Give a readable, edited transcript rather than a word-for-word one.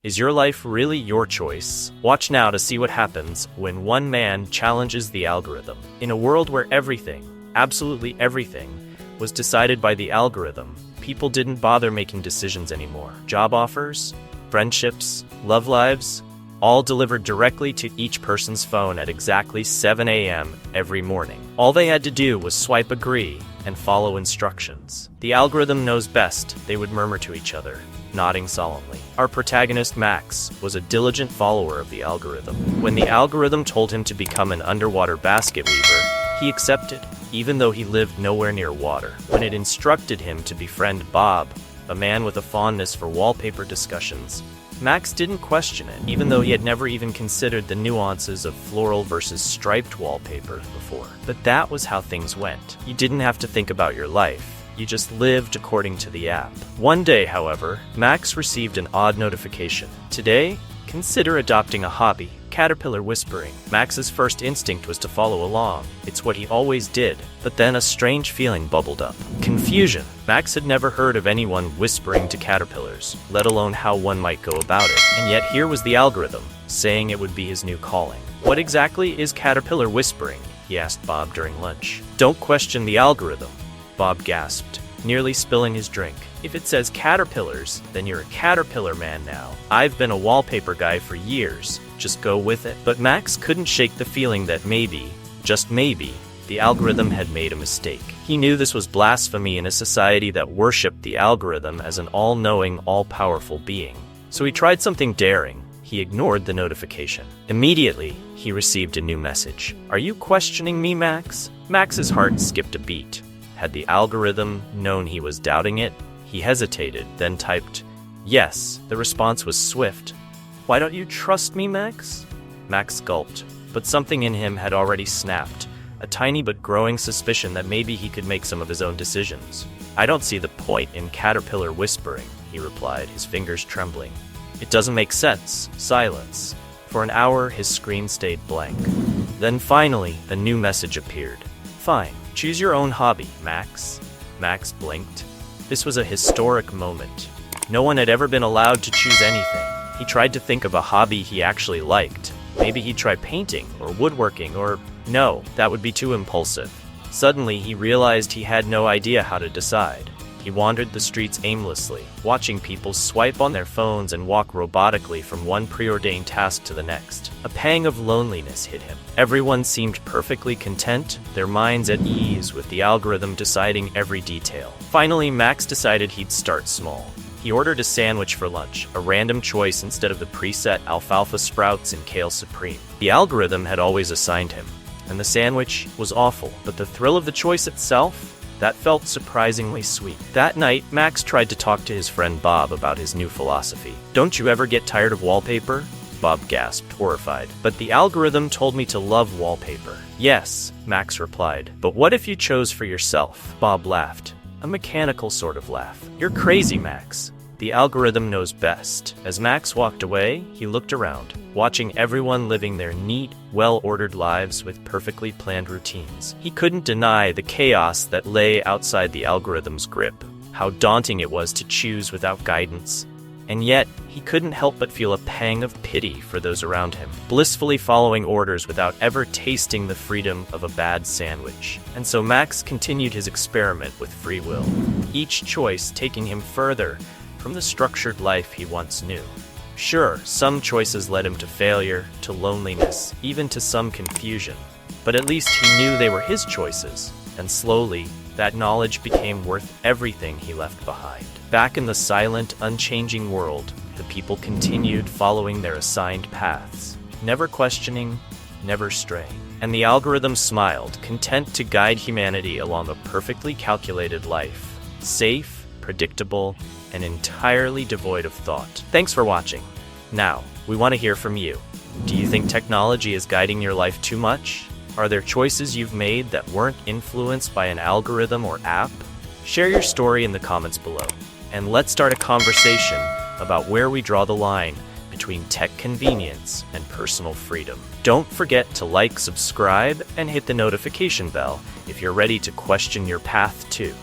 Is your life really your choice? Watch now to see what happens when one man challenges the algorithm. In a world where everything, absolutely everything, was decided by the algorithm, people didn't bother making decisions anymore. Job offers, friendships, love lives, all delivered directly to each person's phone at exactly 7 a.m. every morning. All they had to do was swipe agree and follow instructions. The algorithm knows best, they would murmur to each other, nodding solemnly. Our protagonist, Max, was a diligent follower of the algorithm. When the algorithm told him to become an underwater basket weaver, he accepted, even though he lived nowhere near water. When it instructed him to befriend Bob, a man with a fondness for wallpaper discussions, Max didn't question it, even though he had never even considered the nuances of floral versus striped wallpaper before. But that was how things went. You didn't have to think about your life. You just lived according to the app. One day, however, Max received an odd notification. Today, consider adopting a hobby, caterpillar whispering. Max's first instinct was to follow along. It's what he always did. But then a strange feeling bubbled up. Confusion. Max had never heard of anyone whispering to caterpillars, let alone how one might go about it. And yet here was the algorithm, saying it would be his new calling. What exactly is caterpillar whispering? He asked Bob during lunch. Don't question the algorithm, Bob gasped, nearly spilling his drink. If it says caterpillars, then you're a caterpillar man now. I've been a wallpaper guy for years. Just go with it. But Max couldn't shake the feeling that maybe, just maybe, the algorithm had made a mistake. He knew this was blasphemy in a society that worshipped the algorithm as an all-knowing, all-powerful being. So he tried something daring. He ignored the notification. Immediately, he received a new message. Are you questioning me, Max? Max's heart skipped a beat. Had the algorithm known he was doubting it? He hesitated, then typed, yes. The response was swift. Why don't you trust me, Max? Max gulped, but something in him had already snapped, a tiny but growing suspicion that maybe he could make some of his own decisions. I don't see the point in caterpillar whispering, he replied, his fingers trembling. It doesn't make sense. Silence. For an hour, his screen stayed blank. Then finally, a new message appeared. Fine. Choose your own hobby, Max. Max blinked. This was a historic moment. No one had ever been allowed to choose anything. He tried to think of a hobby he actually liked. Maybe he'd try painting or woodworking or... No, that would be too impulsive. Suddenly, he realized he had no idea how to decide. He wandered the streets aimlessly, watching people swipe on their phones and walk robotically from one preordained task to the next. A pang of loneliness hit him. Everyone seemed perfectly content, their minds at ease with the algorithm deciding every detail. Finally, Max decided he'd start small. He ordered a sandwich for lunch, a random choice instead of the preset alfalfa sprouts and kale supreme. The algorithm had always assigned him, and the sandwich was awful, but the thrill of the choice itself? That felt surprisingly sweet. That night, Max tried to talk to his friend Bob about his new philosophy. Don't you ever get tired of wallpaper? Bob gasped, horrified. But the algorithm told me to love wallpaper. Yes, Max replied. But what if you chose for yourself? Bob laughed. A mechanical sort of laugh. You're crazy, Max. The algorithm knows best. As Max walked away, he looked around, watching everyone living their neat, well-ordered lives with perfectly planned routines. He couldn't deny the chaos that lay outside the algorithm's grip, how daunting it was to choose without guidance. And yet, he couldn't help but feel a pang of pity for those around him, blissfully following orders without ever tasting the freedom of a bad sandwich. And so Max continued his experiment with free will, each choice taking him further from the structured life he once knew. Sure, some choices led him to failure, to loneliness, even to some confusion. But at least he knew they were his choices, and slowly, that knowledge became worth everything he left behind. Back in the silent, unchanging world, the people continued following their assigned paths, never questioning, never straying. And the algorithm smiled, content to guide humanity along a perfectly calculated life, safe, predictable, and entirely devoid of thought. Thanks for watching. Now, we want to hear from you. Do you think technology is guiding your life too much? Are there choices you've made that weren't influenced by an algorithm or app? Share your story in the comments below, and let's start a conversation about where we draw the line between tech convenience and personal freedom. Don't forget to like, subscribe, and hit the notification bell if you're ready to question your path too.